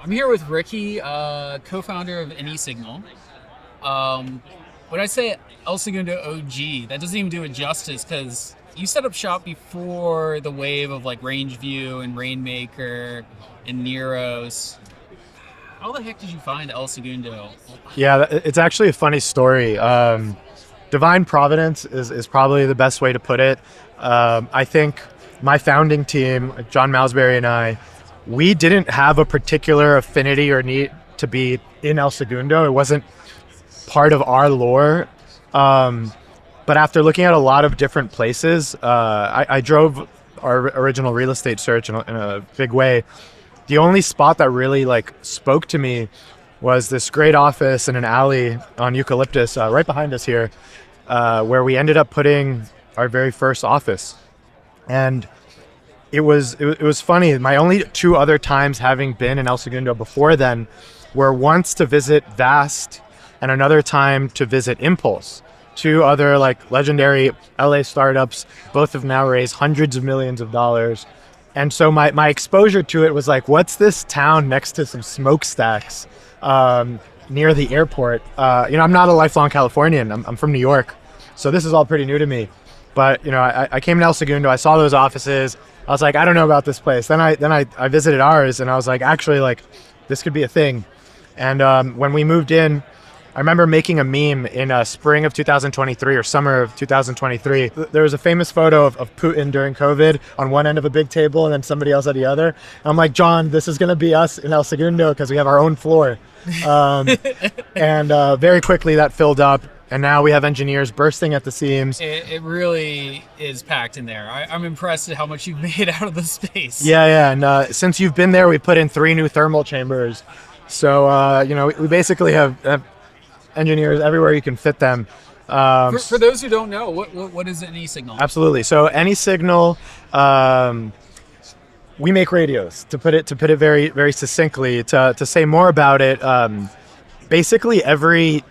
I'm here with Ricky, co-founder of Anysignal. When I say El Segundo OG, that doesn't even do it justice because you set up shop before the wave of like Rangeview and Rainmaker and Neros. How the heck did you find El Segundo? Yeah, it's actually a funny story. Divine Providence is probably the best way to put it. I think my founding team, John Malsbury and I, we didn't have a particular affinity or need to be in El Segundo. It wasn't part of our lore. But after looking at a lot of different places, I drove our original real estate search in a big way. The only spot that really spoke to me was this great office in an alley on Eucalyptus, right behind us here, where we ended up putting our very first office. And it was funny. My only two other times having been in El Segundo before then were once to visit Vast and another time to visit Impulse. Two other legendary LA startups, both have now raised hundreds of millions of dollars. And so my exposure to it was what's this town next to some smokestacks near the airport? I'm not a lifelong Californian. I'm from New York. So this is all pretty new to me. But, I came to El Segundo, I saw those offices. I was like, I don't know about this place. Then I visited ours and I was like, actually, this could be a thing. And when we moved in, I remember making a meme in spring of 2023 or summer of 2023. There was a famous photo of Putin during COVID on one end of a big table and then somebody else at the other. I'm like, John, this is going to be us in El Segundo because we have our own floor. And very quickly that filled up. And now we have engineers bursting at the seams. It really is packed in there. I'm impressed at how much you've made out of the space. Yeah. And since you've been there, we put in 3 new thermal chambers. So, we basically have engineers everywhere you can fit them. For those who don't know, what is Anysignal? Absolutely. So Anysignal, we make radios. To put it very, very succinctly, to say more about it, basically every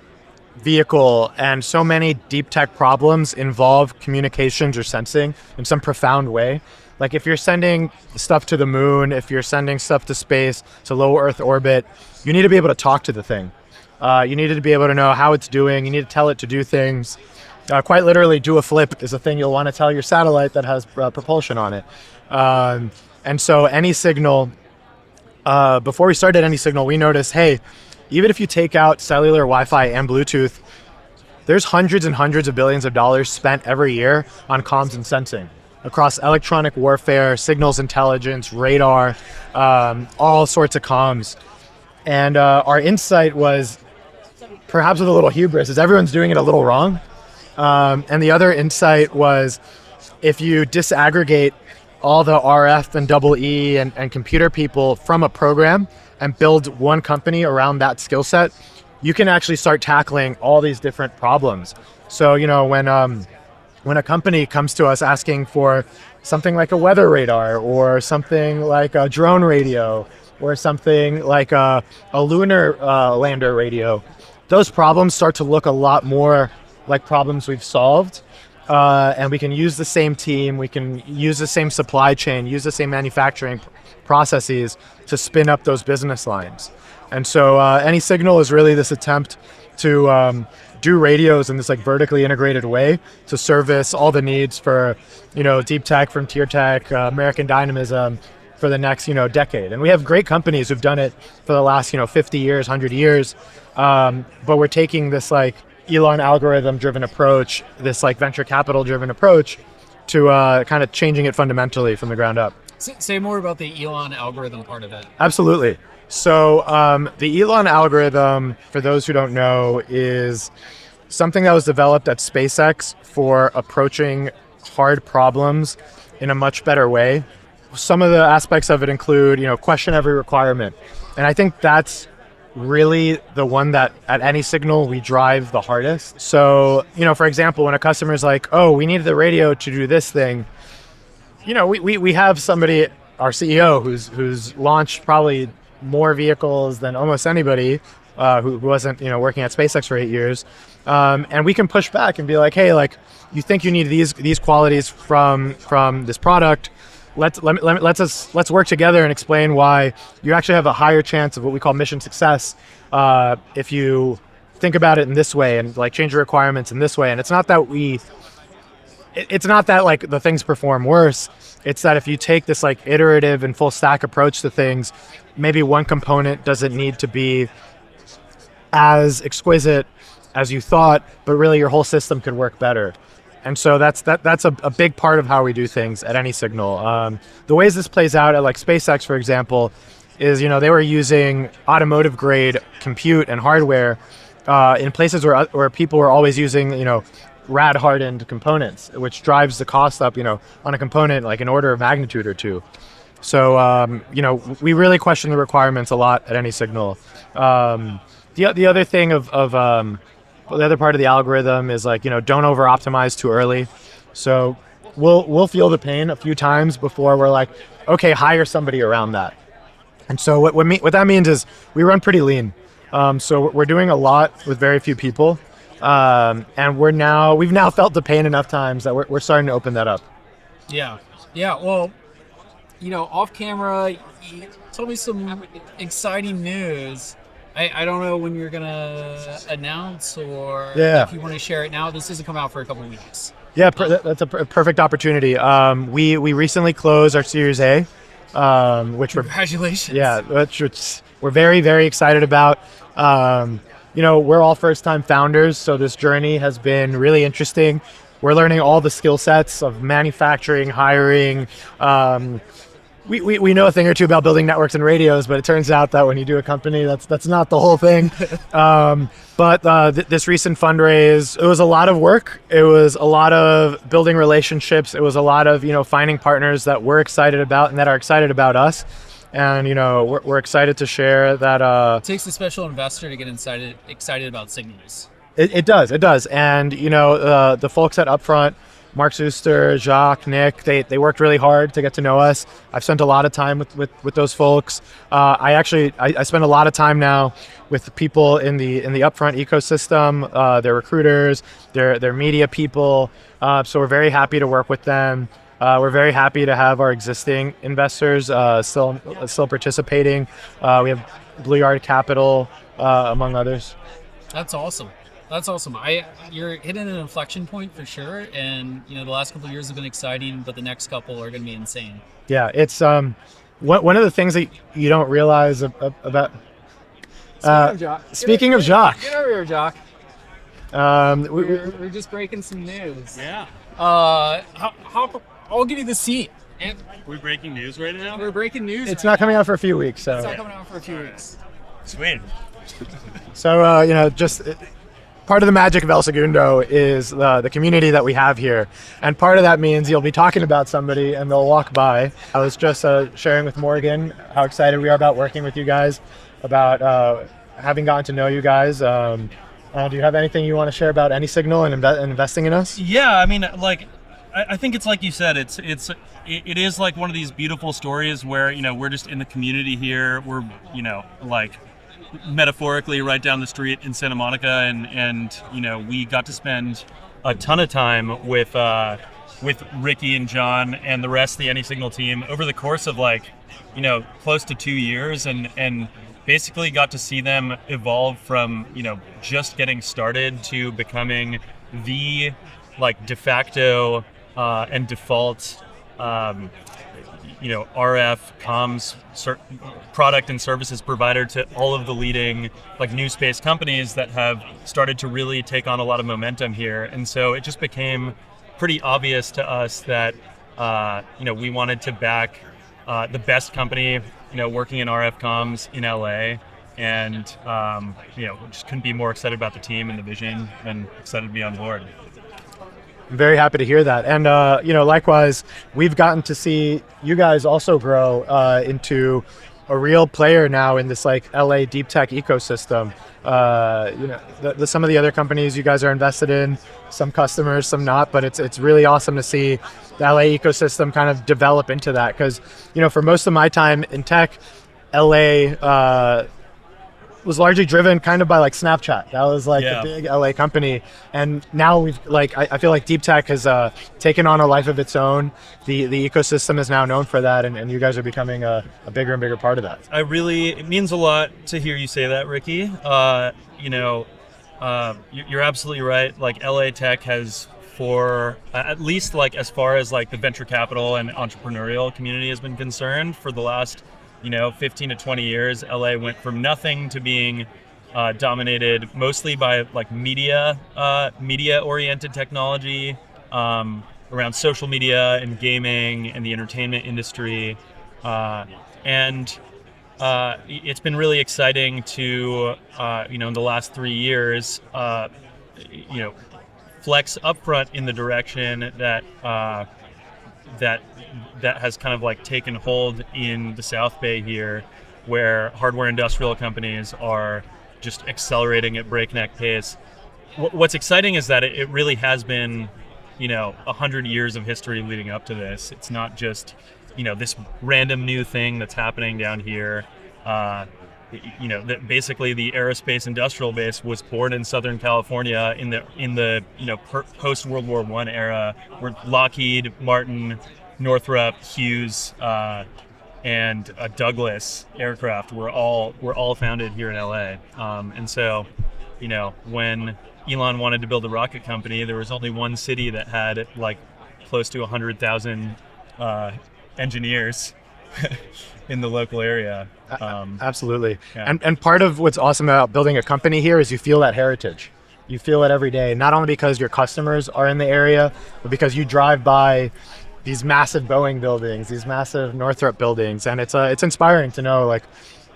vehicle and so many deep tech problems involve communications or sensing in some profound way. Like if you're sending stuff to the moon, if you're sending stuff to space, to low Earth orbit, you need to be able to talk to the thing. You need to be able to know how it's doing. You need to tell it to do things. Quite literally, do a flip is a thing you'll want to tell your satellite that has propulsion on it. And so Anysignal, before we started Anysignal, we noticed, hey, even if you take out cellular, Wi-Fi, and Bluetooth, there's hundreds and hundreds of billions of dollars spent every year on comms and sensing across electronic warfare, signals intelligence, radar, all sorts of comms. And our insight was, perhaps with a little hubris, is everyone's doing it a little wrong. And the other insight was, if you disaggregate all the RF and EE and computer people from a program and build one company around that skill set, you can actually start tackling all these different problems. So, when a company comes to us asking for something like a weather radar or something like a drone radio or something like a lunar lander radio, those problems start to look a lot more like problems we've solved. And we can use the same team, we can use the same supply chain, use the same manufacturing processes to spin up those business lines. And so Anysignal is really this attempt to do radios in this vertically integrated way to service all the needs for, deep tech, frontier tech, American dynamism for the next, decade. And we have great companies who've done it for the last, 50 years, 100 years. But we're taking this Elon algorithm driven approach, this venture capital driven approach to kind of changing it fundamentally from the ground up. Say more about the Elon algorithm part of it. Absolutely. So the Elon algorithm, for those who don't know, is something that was developed at SpaceX for approaching hard problems in a much better way. Some of the aspects of it include, question every requirement. And I think that's really the one that at Anysignal we drive the hardest. So, for example, when a customer is like, oh, we need the radio to do this thing, we have somebody, our CEO, who's launched probably more vehicles than almost anybody who wasn't, working at SpaceX for 8 years. And we can push back and be like, hey, you think you need these qualities from this product, let's work together and explain why you actually have a higher chance of what we call mission success if you think about it in this way and like change your requirements in this way. And it's not that like the things perform worse. It's that if you take this like iterative and full stack approach to things, maybe one component doesn't need to be as exquisite as you thought, but really your whole system could work better. And so that's a big part of how we do things at Anysignal. The ways this plays out at like SpaceX, for example, is they were using automotive grade compute and hardware in places where people were always using rad hardened components, which drives the cost up on a component like an order of magnitude or two. So we really question the requirements a lot at Anysignal. The other thing the other part of the algorithm is like, don't over optimize too early. So we'll feel the pain a few times before we're like, okay, hire somebody around that. And so what that means is we run pretty lean. So we're doing a lot with very few people. And we've now felt the pain enough times that we're starting to open that up. Yeah. Well, off camera, you told me some exciting news. I don't know when you're gonna announce or if you want to share it now. This doesn't come out for a couple of weeks. Yeah, that's a perfect opportunity. We recently closed our Series A, which congratulations. Which we're very, very excited about. We're all first-time founders, so this journey has been really interesting. We're learning all the skill sets of manufacturing, hiring. We know a thing or two about building networks and radios, but it turns out that when you do a company, that's not the whole thing. But this recent fundraise, it was a lot of work. It was a lot of building relationships. It was a lot of finding partners that we're excited about and that are excited about us. And we're excited to share that. It takes a special investor to get excited about signals. It does. And the folks at Upfront, Mark Zuster, Jacques, Nick, they worked really hard to get to know us. I've spent a lot of time with those folks. I spend a lot of time now with people in the Upfront ecosystem. They're recruiters, they're media people. So we're very happy to work with them. We're very happy to have our existing investors still participating. We have Blue Yard Capital, among others. That's awesome. You're hitting an inflection point for sure, and the last couple of years have been exciting, but the next couple are going to be insane. Yeah, it's one of the things that you don't realize about. Speaking of Jacques, get over here, Jacques. We're just breaking some news. Yeah. I'll give you the seat. We're breaking news right now? We're breaking news. It's not coming out for a few weeks, so. It's not coming out for a few weeks. Sweet. So just. Part of the magic of El Segundo is the community that we have here. And part of that means you'll be talking about somebody and they'll walk by. I was just sharing with Morgan how excited we are about working with you guys, about having gotten to know you guys. Do you have anything you want to share about Anysignal and investing in us? Yeah, I mean, I think it's like you said, it is like one of these beautiful stories where, we're just in the community here. We're, metaphorically right down the street in Santa Monica, and we got to spend a ton of time with Ricky and John and the rest of the Anysignal team over the course of close to 2 years, and basically got to see them evolve from just getting started to becoming the de facto and default RF comms product and services provider to all of the leading new space companies that have started to really take on a lot of momentum here. And so it just became pretty obvious to us that we wanted to back the best company working in RF comms in LA, and just couldn't be more excited about the team and the vision, and excited to be on board. I'm very happy to hear that. And, likewise, we've gotten to see you guys also grow into a real player now in this LA deep tech ecosystem. Some of the other companies you guys are invested in, some customers, some not, but it's really awesome to see the LA ecosystem kind of develop into that. Because, for most of my time in tech, LA was largely driven kind of by like Snapchat. That was like Yeah. the big LA company, and now we've like I feel like deep tech has taken on a life of its own. The ecosystem is now known for that, and you guys are becoming a bigger and bigger part of that. It means a lot to hear you say that, Ricky. You're absolutely right. Like LA tech has, for at least like as far as like the venture capital and entrepreneurial community has been concerned, for the last 15 to 20 years, LA went from nothing to being dominated mostly by like media oriented technology, around social media and gaming and the entertainment industry, and it's been really exciting to in the last 3 years flex Upfront in the direction that has kind of like taken hold in the South Bay here, where hardware industrial companies are just accelerating at breakneck pace. What's exciting is that it really has been 100 years of history leading up to this. It's not just this random new thing that's happening down here. That basically the aerospace industrial base was born in Southern California in the post World War I era, where Lockheed Martin, Northrop, Hughes, and Douglas aircraft were all founded here in LA. And so, when Elon wanted to build a rocket company, there was only one city that had like close to 100,000 engineers in the local area. Absolutely. Yeah. And part of what's awesome about building a company here is you feel that heritage. You feel it every day, not only because your customers are in the area, but because you drive by these massive Boeing buildings, these massive Northrop buildings, and it's inspiring to know like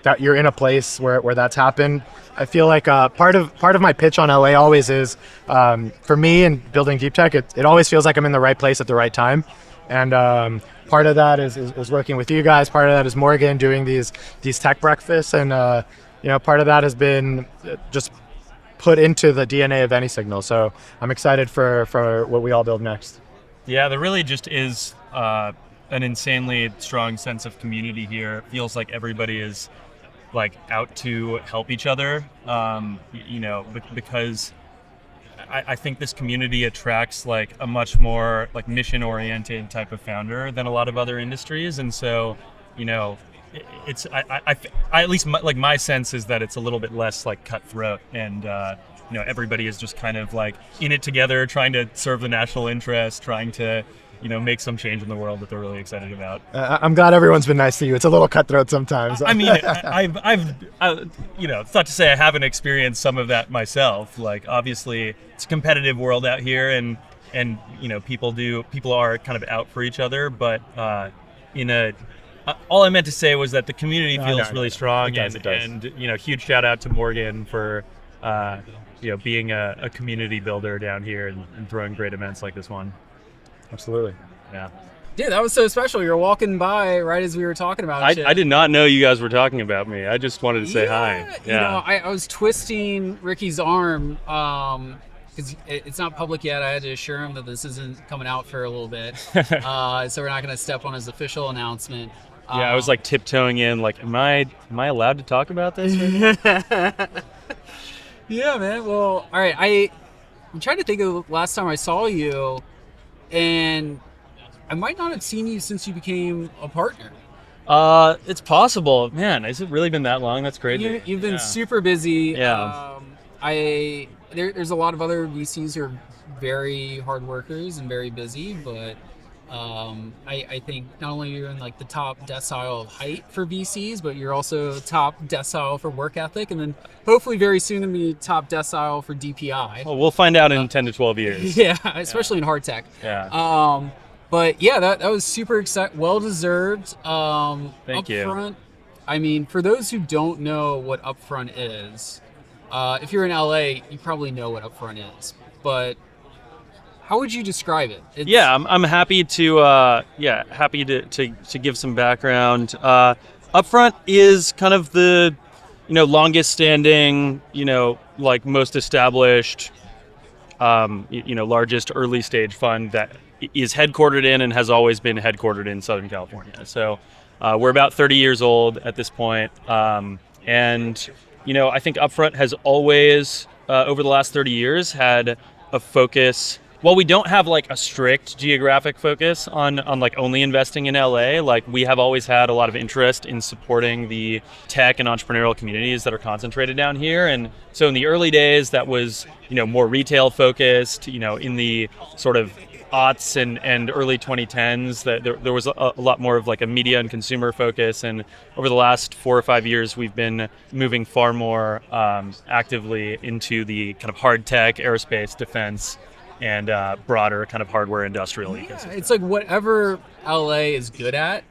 that you're in a place where that's happened. I feel like part of my pitch on LA always is, for me in building deep tech, it always feels like I'm in the right place at the right time. And part of that is working with you guys. Part of that is Morgan doing these tech breakfasts, and part of that has been just put into the DNA of Anysignal. So I'm excited for what we all build next. Yeah, there really just is an insanely strong sense of community here. It feels like everybody is like out to help each other, because I think this community attracts like a much more like mission-oriented type of founder than a lot of other industries, and so it's I at least my sense is that it's a little bit less like cutthroat, and everybody is just kind of like in it together, trying to serve the national interest, trying to make some change in the world that they're really excited about. I'm glad everyone's been nice to you. It's a little cutthroat sometimes. I mean, it's not to say I haven't experienced some of that myself. Like, obviously, it's a competitive world out here, and people are kind of out for each other. But all I meant to say was that the community feels really strong, It does. and huge shout out to Morgan for being a community builder down here and throwing great events like this one. Absolutely. Yeah. Dude, that was so special. You're walking by right as we were talking about shit. I did not know you guys were talking about me. I just wanted to say hi. Yeah. I was twisting Ricky's arm because it's not public yet. I had to assure him that this isn't coming out for a little bit. So we're not going to step on his official announcement. Yeah, I was like tiptoeing in, like, am I allowed to talk about this? Yeah, man. Well, all right. I'm trying to think of the last time I saw you, and I might not have seen you since you became a partner. It's possible. Man, has it really been that long? That's crazy. You've been super busy. Yeah. There's a lot of other VCs who are very hard workers and very busy, but I think not only you're in like the top decile of height for VCs, but you're also top decile for work ethic, and then hopefully very soon to be top decile for DPI. Well, we'll find out in 10 to 12 years. Yeah, especially in hard tech. Yeah. But yeah, that was super exciting, well deserved. Thank you. Upfront, I mean, for those who don't know what Upfront is, if you're in LA, you probably know what Upfront is, but how would you describe it? I'm happy to give some background. Upfront is kind of the longest standing, like most established, largest early stage fund that is headquartered in and has always been headquartered in Southern California. So we're about 30 years old at this point, and I think Upfront has always, over the last 30 years, had a focus. While we don't have like a strict geographic focus on like only investing in LA, like we have always had a lot of interest in supporting the tech and entrepreneurial communities that are concentrated down here. And so in the early days, that was, more retail focused, in the sort of aughts and early 2010s, that there was a lot more of like a media and consumer focus. And over the last 4 or 5 years, we've been moving far more actively into the kind of hard tech, aerospace, defense, and broader kind of hardware industrial ecosystem. It's like whatever LA is good at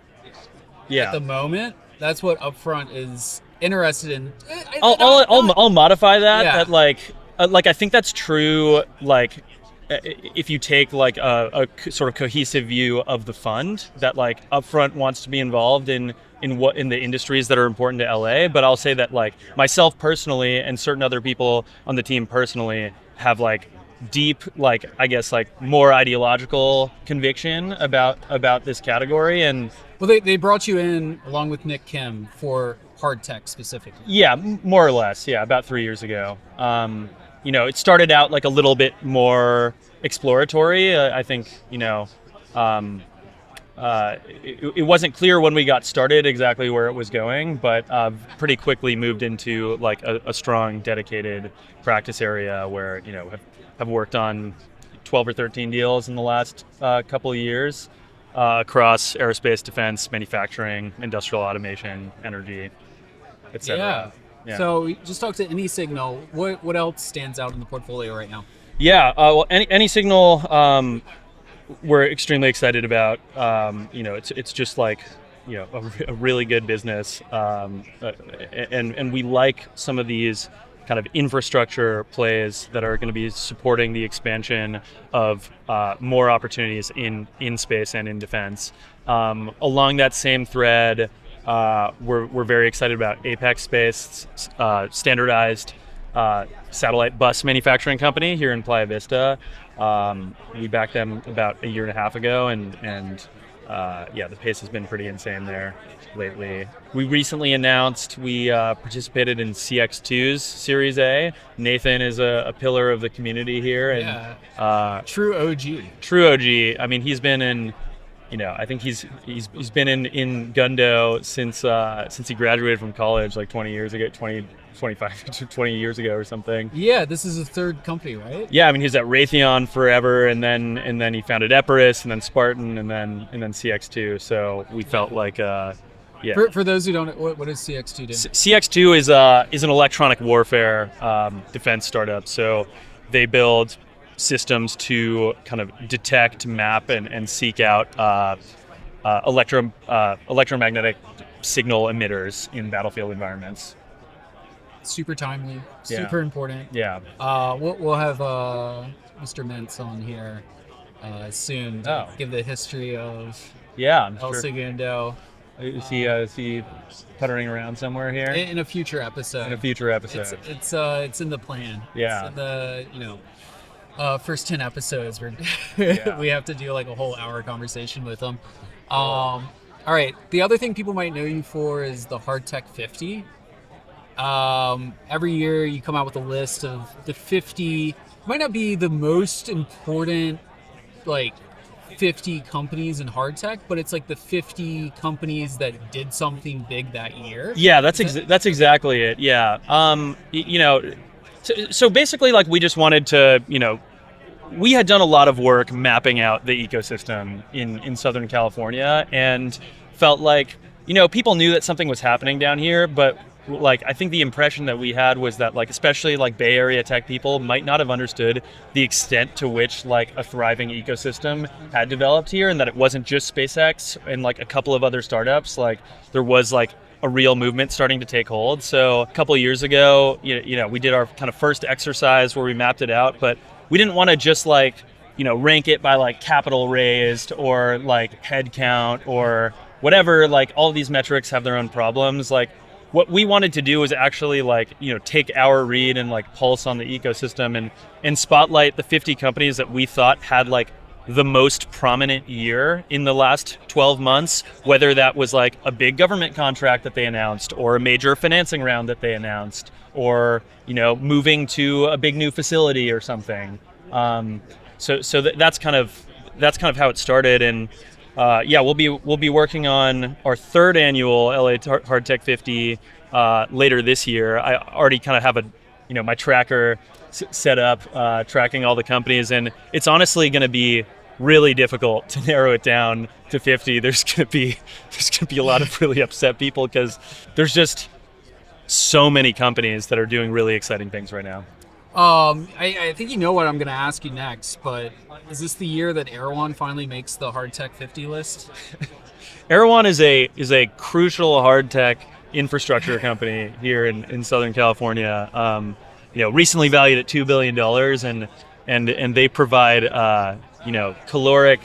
the moment, that's what Upfront is interested in. I'll modify that. Yeah. That like I think that's true. Like if you take like a sort of cohesive view of the fund, that like Upfront wants to be involved in the industries that are important to LA. But I'll say that like myself personally and certain other people on the team personally have like deep, like I guess like more ideological conviction about this category. And well, they brought you in along with Nick Kim for hard tech specifically. Yeah, more or less. Yeah, about 3 years ago. It started out like a little bit more exploratory. I think it wasn't clear when we got started exactly where it was going, but pretty quickly moved into like a strong, dedicated practice area where have worked on 12 or 13 deals in the last couple of years across aerospace, defense, manufacturing, industrial automation, energy, etc. Yeah. So we just talked to Anysignal. What else stands out in the portfolio right now? Yeah. Well, Anysignal, we're extremely excited about. It's just like a really good business, and we like some of these kind of infrastructure plays that are going to be supporting the expansion of more opportunities in space and in defense. Along that same thread, we're very excited about Apex Space, standardized satellite bus manufacturing company here in Playa Vista. We backed them about a year and a half ago, and the pace has been pretty insane there lately. We recently announced we participated in CX2's Series A. Nathan is a pillar of the community here, and true OG. True OG. I mean, he's been in. I think he's been in Gundo since he graduated from college, like 20 years ago, 25 to 20 years ago or something. Yeah, this is the third company, right? Yeah, I mean, he's at Raytheon forever, and then he founded Epirus, and then Spartan, and then CX2. So we felt like, For those who don't know, what does CX2 do? CX2 is an electronic warfare defense startup. So they build systems to kind of detect, map, and seek out electromagnetic signal emitters in battlefield environments. Super timely, super important. Yeah. We'll have Mr. Mintz on here soon to give the history of El Segundo. Is he puttering around somewhere here? In a future episode. It's in the plan. Yeah. It's in the first 10 episodes where we have to do like a whole hour conversation with them. All right. The other thing people might know you for is the Hard Tech 50. Every year you come out with a list of the 50, might not be the most important like 50 companies in hard tech, but it's like the 50 companies that did something big that year. Yeah, that's exactly it. Yeah. So basically, like, we just wanted to, we had done a lot of work mapping out the ecosystem in Southern California, and felt like, people knew that something was happening down here, but like, I think the impression that we had was that, like, especially like Bay Area tech people might not have understood the extent to which like a thriving ecosystem had developed here, and that it wasn't just SpaceX and like a couple of other startups. Like, there was like a real movement starting to take hold. So a couple of years ago, we did our kind of first exercise where we mapped it out, but we didn't want to just like, rank it by like capital raised or like head count or whatever. Like, all of these metrics have their own problems. Like, what we wanted to do was actually like, take our read and like pulse on the ecosystem and spotlight the 50 companies that we thought had like the most prominent year in the last 12 months, whether that was like a big government contract that they announced or a major financing round that they announced or, moving to a big new facility or something. So that's kind of how it started. And we'll be working on our third annual LA Hard Tech 50 later this year. I already kind of have my tracker set up, tracking all the companies, and it's honestly going to be really difficult to narrow it down to 50. There's going to be a lot of really upset people because there's just so many companies that are doing really exciting things right now. I think you know what I'm going to ask you next, but is this the year that Erewhon finally makes the Hard Tech 50 list? Erewhon is a crucial hard tech infrastructure company here in Southern California. Recently valued at $2 billion, and they provide caloric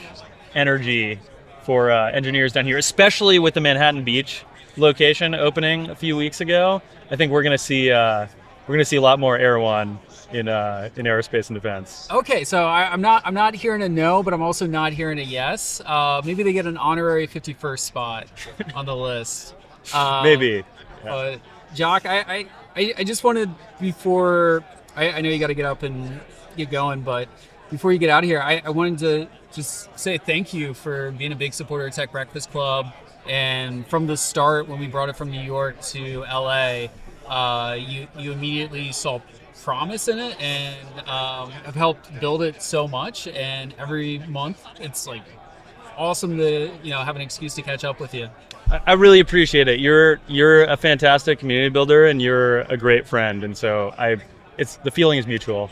energy for engineers down here, especially with the Manhattan Beach location opening a few weeks ago. I think we're going to see a lot more Erewhon in aerospace and defense. Okay, so I'm not hearing a no, but I'm also not hearing a yes. Maybe they get an honorary 51st spot on the list. Maybe. But Jacques, I just wanted, before I know you got to get up and get going, but before you get out of here, I wanted to just say thank you for being a big supporter of Tech Breakfast Club. And from the start, when we brought it from New York to LA, you immediately saw promise in it and have helped build it so much. And every month, it's like awesome to have an excuse to catch up with you. I really appreciate it. You're a fantastic community builder, and you're a great friend, and so the feeling is mutual.